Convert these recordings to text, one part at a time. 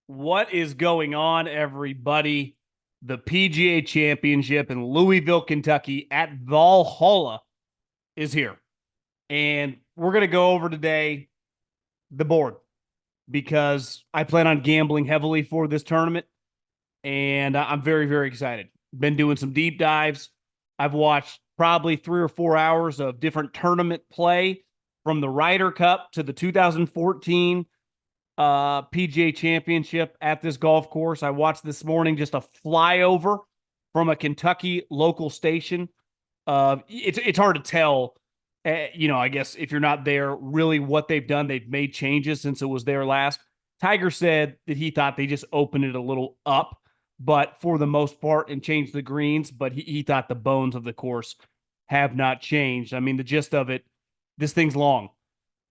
What is going on, everybody? The PGA Championship in Louisville, Kentucky at Valhalla is here. And we're going to go over today the board because I plan on gambling heavily for this tournament. And I'm very, very excited. Been doing some deep dives. I've watched probably 3 or 4 hours of different tournament play from the Ryder Cup to the 2014 PGA Championship at this golf course. I watched this morning just a flyover from a Kentucky local station. It's hard to tell, I guess if you're not there, really what they've done. They've made changes since it was there last. Tiger said that he thought they just opened it a little up, but for the most part, and changed the greens. But he thought the bones of the course have not changed. I mean, the gist of it, this thing's long.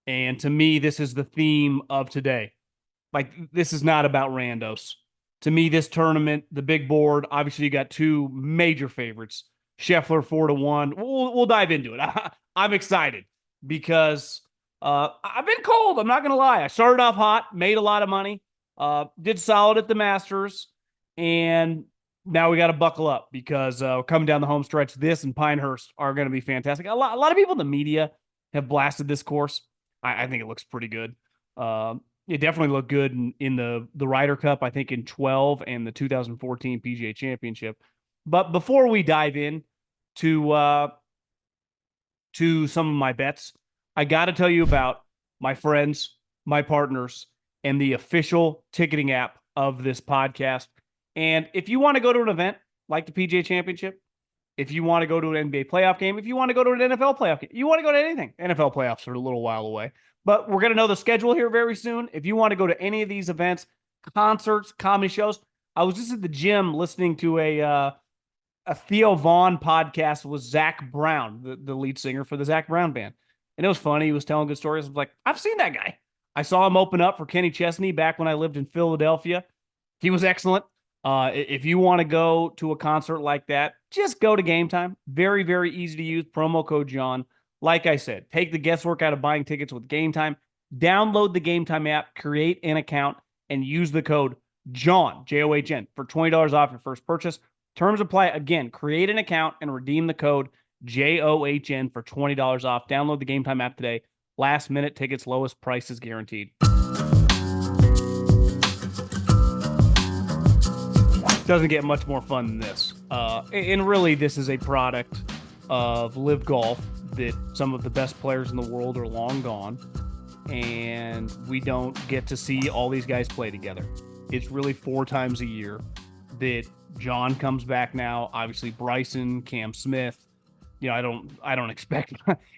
And to me, this is the theme of today. Like, this is not about randos. To me, this tournament, the big board, obviously you got two major favorites. Scheffler 4-1. We'll dive into it. I'm excited because I've been cold. I'm not going to lie. I started off hot, made a lot of money, did solid at the Masters, and now we got to buckle up because coming down the home stretch, this and Pinehurst are going to be fantastic. A lot of people in the media have blasted this course. I think it looks pretty good. It definitely looked good in the Ryder Cup, I think in 12 and the 2014 PGA Championship. But before we dive in to some of my bets, I got to tell you about my friends, my partners, and the official ticketing app of this podcast. And if you want to go to an event like the PGA Championship, if you want to go to an NBA playoff game, if you want to go to an NFL playoff game, you want to go to anything. NFL playoffs are a little while away, but we're going to know the schedule here very soon. If you want to go to any of these events, concerts, comedy shows, I was just at the gym listening to a Theo Vaughn podcast with Zach Brown, the lead singer for the Zach Brown band. And it was funny. He was telling good stories. I was like, I've seen that guy. I saw him open up for Kenny Chesney back when I lived in Philadelphia. He was excellent. If you want to go to a concert like that, just go to Gametime. Very, very easy to use. Promo code John. Like I said, take the guesswork out of buying tickets with Gametime. Download the Gametime app, create an account, and use the code John, John, for $20 off your first purchase. Terms apply. Again, create an account and redeem the code JOHN for $20 off. Download the Gametime app today. Last minute tickets, lowest prices guaranteed. Doesn't get much more fun than this. And really, this is a product of Live Golf that some of the best players in the world are long gone, and we don't get to see all these guys play together. It's really 4 times a year that John comes back now. Obviously, Bryson, Cam Smith. I don't expect.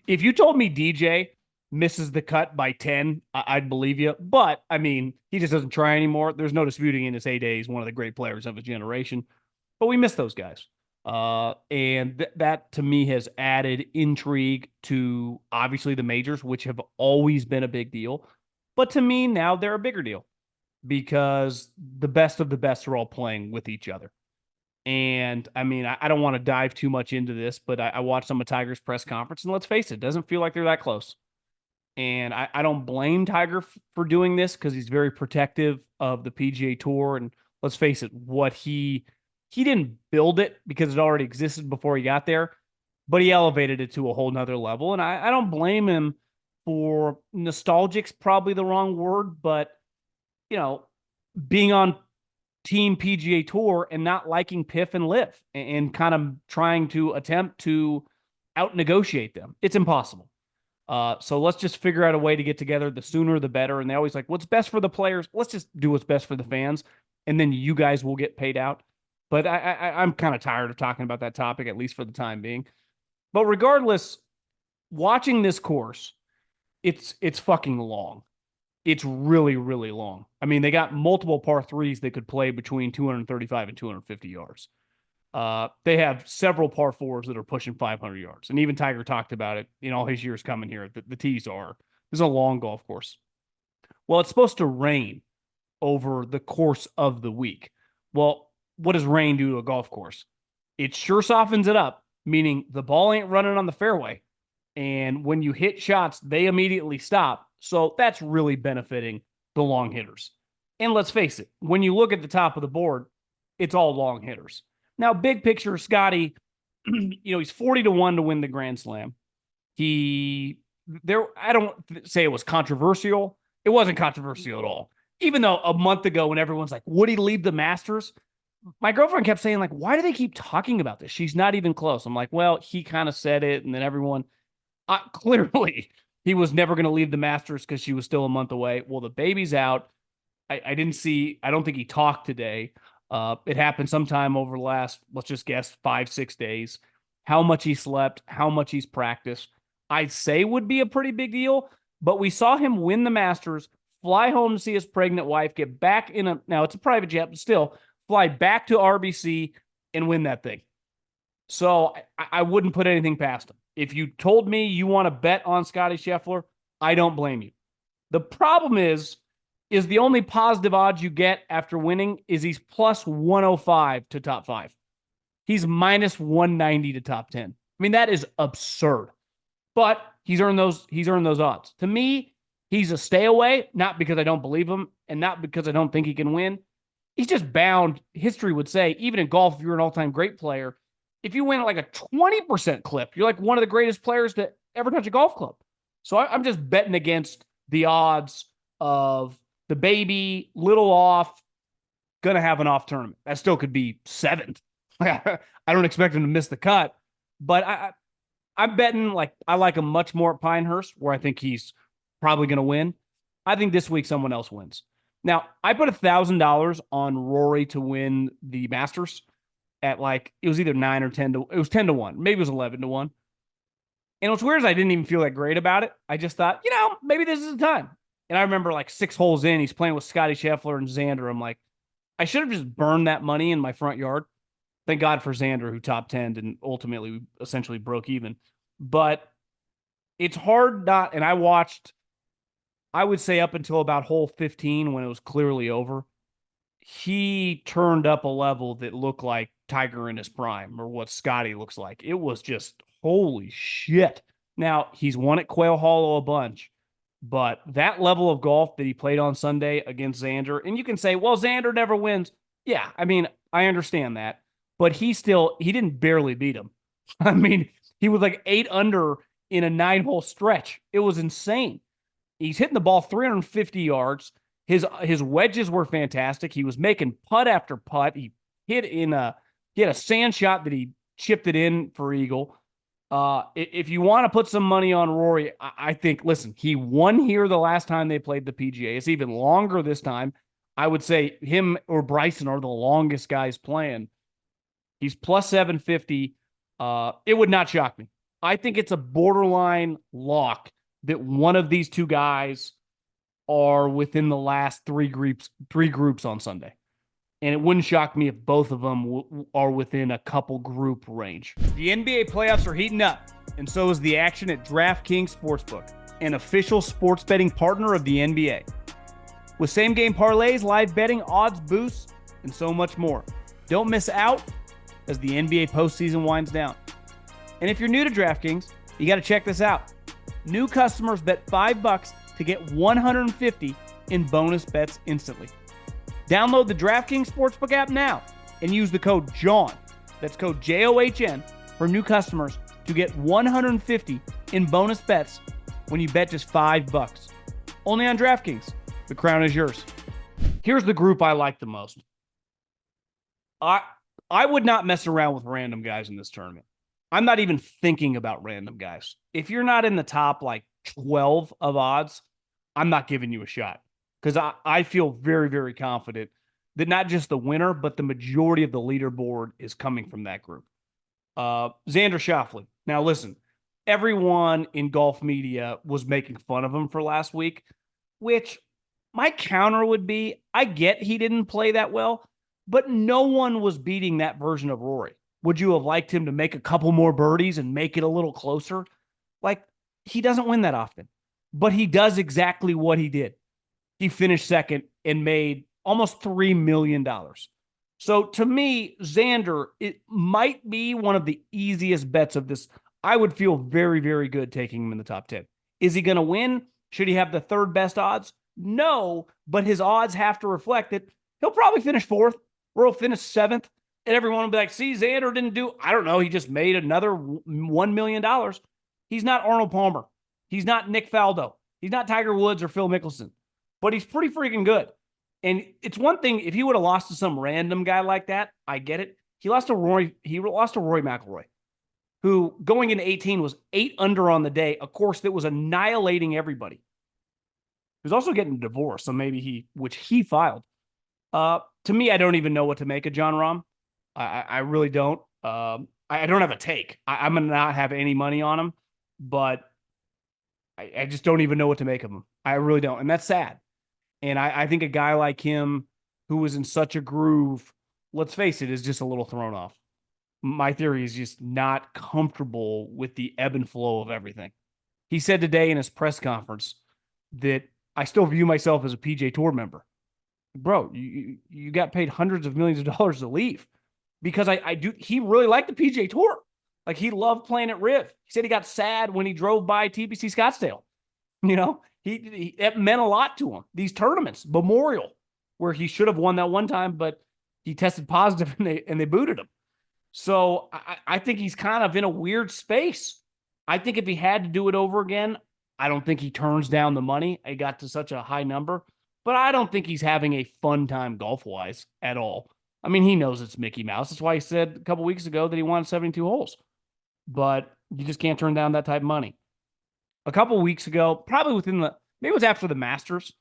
If you told me DJ misses the cut by 10, I'd believe you. But, I mean, he just doesn't try anymore. There's no disputing in his heyday. He's one of the great players of his generation. But we miss those guys. And that, to me, has added intrigue to, obviously, the majors, which have always been a big deal. But to me, now they're a bigger deal because the best of the best are all playing with each other. And, I mean, I don't want to dive too much into this, but I watched some of Tiger's press conference, and let's face it doesn't feel like they're that close. And I don't blame Tiger for doing this because he's very protective of the PGA Tour. And let's face it, what he didn't build it because it already existed before he got there, but he elevated it to a whole nother level. And I don't blame him for nostalgic's probably the wrong word, but, being on Team PGA Tour and not liking Piff and Liv and kind of trying to attempt to out negotiate them. It's impossible. So let's just figure out a way to get together. The sooner, the better. And they always like, what's best for the players? Let's just do what's best for the fans. And then you guys will get paid out. But I'm kind of tired of talking about that topic, at least for the time being. But regardless, watching this course, it's fucking long. It's really, really long. I mean, they got multiple par threes they could play between 235 and 250 yards. They have several par fours that are pushing 500 yards. And even Tiger talked about it in all his years coming here. The tees are. This is a long golf course. Well, it's supposed to rain over the course of the week. Well, what does rain do to a golf course? It sure softens it up, meaning the ball ain't running on the fairway. And when you hit shots, they immediately stop. So that's really benefiting the long hitters. And let's face it, when you look at the top of the board, it's all long hitters. Now, big picture, Scottie, he's 40-1 to win the Grand Slam. I don't say it was controversial. It wasn't controversial at all. Even though a month ago, when everyone's like, would he leave the Masters? My girlfriend kept saying, like, why do they keep talking about this? She's not even close. I'm like, well, he kind of said it. And then everyone, clearly, he was never going to leave the Masters because she was still a month away. Well, the baby's out. I don't think he talked today. It happened sometime over the last, let's just guess, 5-6 days. How much he slept, how much he's practiced, I'd say would be a pretty big deal. But we saw him win the Masters, fly home to see his pregnant wife, get back now it's a private jet, but still, fly back to RBC and win that thing. So I wouldn't put anything past him. If you told me you want to bet on Scottie Scheffler, I don't blame you. The problem is the only positive odds you get after winning is he's plus 105 to top 5. He's minus 190 to top 10. I mean, that is absurd. But he's earned those odds. To me, he's a stay away, not because I don't believe him and not because I don't think he can win. He's just bound. History would say, even in golf, if you're an all-time great player, if you win at like a 20% clip, you're like one of the greatest players to ever touch a golf club. So I'm just betting against the odds of the baby, little off, going to have an off tournament. That still could be 7th. I don't expect him to miss the cut, but I'm betting I like him much more at Pinehurst, where I think he's probably going to win. I think this week someone else wins. Now, I put $1,000 on Rory to win the Masters at it was either 9 or 10 to, it was 10-1. Maybe it was 11-1. And what's weird is I didn't even feel that great about it. I just thought, maybe this is the time. And I remember 6 holes in, he's playing with Scottie Scheffler and Xander. I'm like, I should have just burned that money in my front yard. Thank God for Xander, who top 10'd and ultimately essentially broke even. But it's hard not, and I watched, I would say up until about hole 15 when it was clearly over, he turned up a level that looked like Tiger in his prime, or what Scottie looks like. It was just, holy shit. Now, he's won at Quail Hollow a bunch, but that level of golf that he played on Sunday against Xander, and you can say, well, Xander never wins. Yeah, I mean, I understand that, but he didn't barely beat him. I mean, he was 8 under in a 9-hole stretch. It was insane. He's hitting the ball 350 yards. His wedges were fantastic. He was making putt after putt. He had a sand shot that he chipped it in for eagle. If you want to put some money on Rory, I think, listen, he won here the last time they played the PGA. It's even longer this time. I would say him or Bryson are the longest guys playing. He's plus 750. It would not shock me. I think it's a borderline lock that one of these two guys are within the last three groups on Sunday. And it wouldn't shock me if both of them are within a couple group range. The NBA playoffs are heating up, and so is the action at DraftKings Sportsbook, an official sports betting partner of the NBA. With same-game parlays, live betting, odds boosts, and so much more. Don't miss out as the NBA postseason winds down. And if you're new to DraftKings, you got to check this out. New customers bet $5 to get $150 in bonus bets instantly. Download the DraftKings Sportsbook app now and use the code JOHN, that's code JOHN, for new customers to get $150 in bonus bets when you bet just $5. Only on DraftKings. The crown is yours. Here's the group I like the most. I would not mess around with random guys in this tournament. I'm not even thinking about random guys. If you're not in the top 12 of odds, I'm not giving you a shot. Because I feel very, very confident that not just the winner, but the majority of the leaderboard is coming from that group. Xander Schauffele. Now, listen, everyone in golf media was making fun of him for last week, which my counter would be, I get he didn't play that well, but no one was beating that version of Rory. Would you have liked him to make a couple more birdies and make it a little closer? He doesn't win that often, but he does exactly what he did. He finished second and made almost $3 million. So to me, Xander, it might be one of the easiest bets of this. I would feel very, very good taking him in the top 10. Is he going to win? Should he have the third best odds? No, but his odds have to reflect that he'll probably finish fourth or he'll finish seventh. And everyone will be like, see, Xander didn't do, I don't know. He just made another $1 million. He's not Arnold Palmer. He's not Nick Faldo. He's not Tiger Woods or Phil Mickelson, but he's pretty freaking good. And it's one thing if he would have lost to some random guy like that, I get it. He lost to Rory McIlroy, who going into 18 was 8 under on the day, a course that was annihilating everybody. He was also getting a divorce, so maybe which he filed. To me, I don't even know what to make of Jon Rahm. I really don't. I don't have a take. I'm going to not have any money on him, but I just don't even know what to make of him. I really don't. And that's sad. And I think a guy like him who was in such a groove, let's face it, is just a little thrown off. My theory is just not comfortable with the ebb and flow of everything. He said today in his press conference that I still view myself as a PGA Tour member. Bro, you got paid hundreds of millions of dollars to leave because I do. He really liked the PGA Tour. Like he loved playing at Riv. He said he got sad when he drove by TPC Scottsdale. You know, it meant a lot to him. These tournaments, Memorial, where he should have won that one time, but he tested positive and they booted him. So I think he's kind of in a weird space. I think if he had to do it over again, I don't think he turns down the money. It got to such a high number, but I don't think he's having a fun time golf-wise at all. I mean, he knows it's Mickey Mouse. That's why he said a couple weeks ago that he wanted 72 holes. But you just can't turn down that type of money. A couple weeks ago, probably maybe it was after the Masters,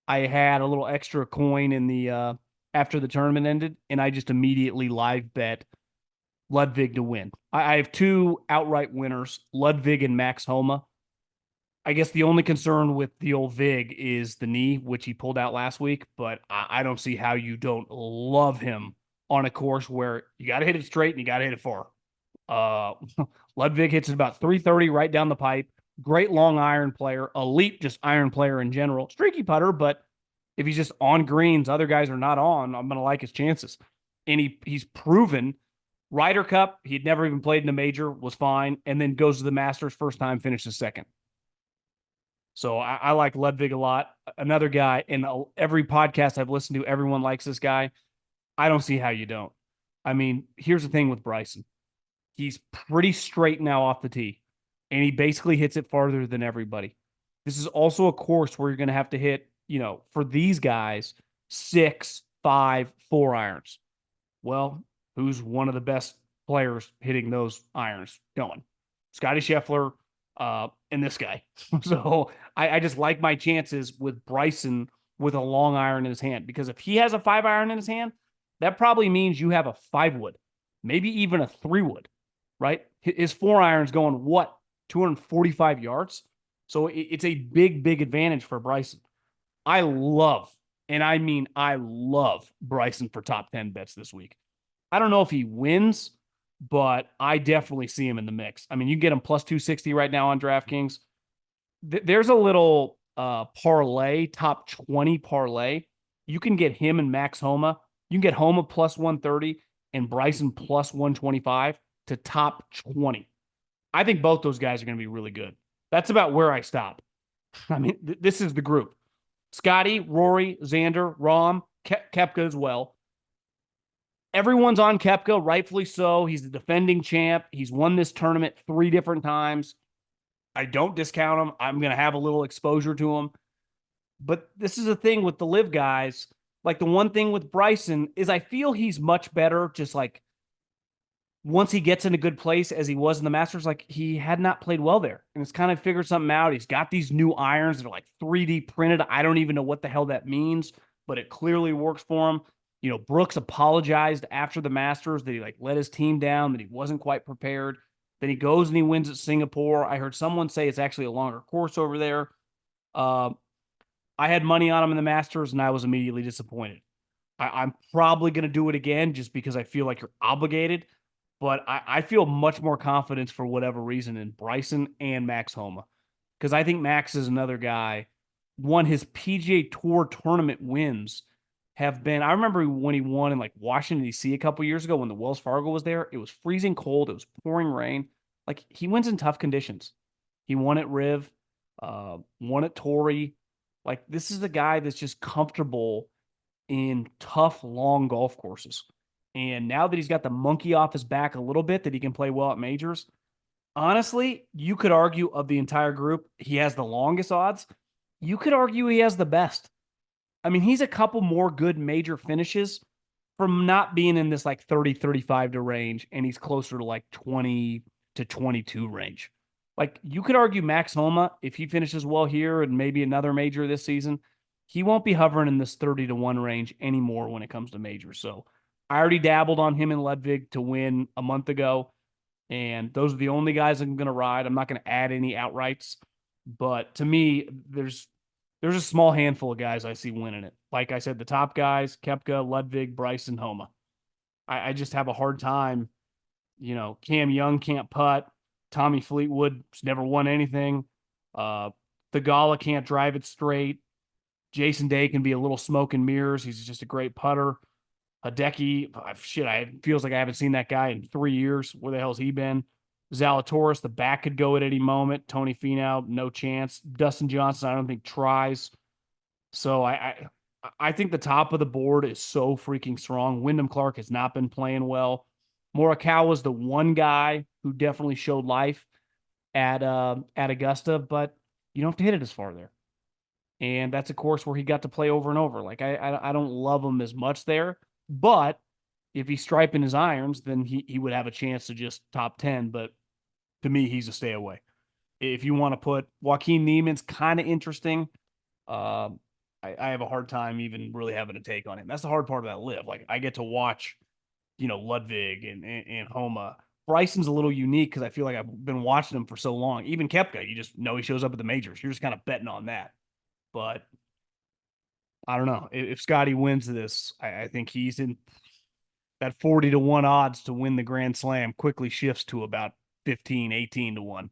I had a little extra coin in the after the tournament ended, and I just immediately live bet Ludwig to win. I have 2 outright winners, Ludwig and Max Homa. I guess the only concern with the old Vig is the knee, which he pulled out last week, but I don't see how you don't love him on a course where you got to hit it straight and you got to hit it far. Ludwig hits it about 330 right down the pipe. Great long iron player, elite just iron player in general. Streaky putter, but if he's just on greens, other guys are not on, I'm going to like his chances. And he's proven Ryder Cup, he'd never even played in a major, was fine, and then goes to the Masters first time, finishes second. So I like Ludwig a lot. Another guy in every podcast I've listened to, everyone likes this guy. I don't see how you don't. I mean, here's the thing with Bryson. He's pretty straight now off the tee, and he basically hits it farther than everybody. This is also a course where you're going to have to hit, for these guys, 6, 5, 4 irons. Well, who's one of the best players hitting those irons going? Scottie Scheffler, and this guy. So I just like my chances with Bryson with a long iron in his hand, because if he has a 5 iron in his hand, that probably means you have a 5 wood, maybe even a 3 wood, right? His 4 iron's going 245 yards. So it's a big, big advantage for Bryson. I love Bryson for top 10 bets this week. I don't know if he wins, but I definitely see him in the mix. I mean, you can get him plus 260 right now on DraftKings. There's a little parlay, top 20 parlay. You can get him and Max Homa. You can get Homa plus 130 and Bryson plus 125 to top 20. I think both those guys are going to be really good. That's about where I stop. I mean, this is the group. Scottie, Rory, Xander, Rahm, Koepka as well. Everyone's on Koepka, rightfully so. He's the defending champ. He's won this tournament 3 different times. I don't discount him. I'm going to have a little exposure to him. But this is the thing with the live guys. Like, the one thing with Bryson is I feel he's much better just like once he gets in a good place as he was in the Masters. Like, he had not played well there and it's kind of figured something out. He's got these new irons that are like 3D printed. I don't even know what the hell that means, but it clearly works for him. Brooks apologized after the Masters that he let his team down, that he wasn't quite prepared. Then he goes and he wins at Singapore. I heard someone say it's actually a longer course over there. I had money on him in the Masters, and I was immediately disappointed. I'm probably going to do it again just because I feel like you're obligated. But I feel much more confidence for whatever reason in Bryson and Max Homa, because I think Max is another guy. One, his PGA Tour tournament wins have been, I remember when he won in Washington, D.C. a couple years ago when the Wells Fargo was there. It was freezing cold. It was pouring rain. He wins in tough conditions. He won at Riv, won at Torrey. Like, this is a guy that's just comfortable in tough, long golf courses. And now that he's got the monkey off his back a little bit, that he can play well at majors, honestly, you could argue of the entire group, he has the longest odds. You could argue he has the best. I mean, he's a couple more good major finishes from not being in this like 30, 35 to range, and he's closer to like 20 to 22 range. Like, you could argue Max Homa, if he finishes well here and maybe another major this season, he won't be hovering in this 30 to 1 range anymore when it comes to majors. So I already dabbled on him and Ludwig to win a month ago, and those are the only guys I'm going to ride. I'm not going to add any outrights, but to me, there's a small handful of guys I see winning it. Like I said, the top guys: Koepka, Ludwig, Bryson, Homa. I just have a hard time. Cam Young can't putt. Tommy Fleetwood's never won anything. The Gala can't drive it straight. Jason Day can be a little smoke and mirrors. He's just a great putter. Hideki, shit, it feels like I haven't seen that guy in 3 years. Where the hell's he been? Zalatoris, the back could go at any moment. Tony Finau, no chance. Dustin Johnson, I don't think tries. So I think the top of the board is so freaking strong. Wyndham Clark has not been playing well. Morikawa was the one guy who definitely showed life at Augusta, but you don't have to hit it as far there. And that's a course where he got to play over and over. Like, I don't love him as much there, but if he's striping his irons, then he would have a chance to just top 10. But to me, he's a stay away. If you want to put Joaquin Neiman's kind of interesting, uh, I have a hard time even really having a take on him. That's the hard part of that live. Like, I get to watch, Ludwig and Homa. Bryson's a little unique because I feel like I've been watching him for so long. Even Koepka, you just know he shows up at the majors. You're just kind of betting on that. But I don't know. If Scottie wins this, I think he's in that 40 to 1 odds to win the Grand Slam quickly shifts to about 15, 18 to 1.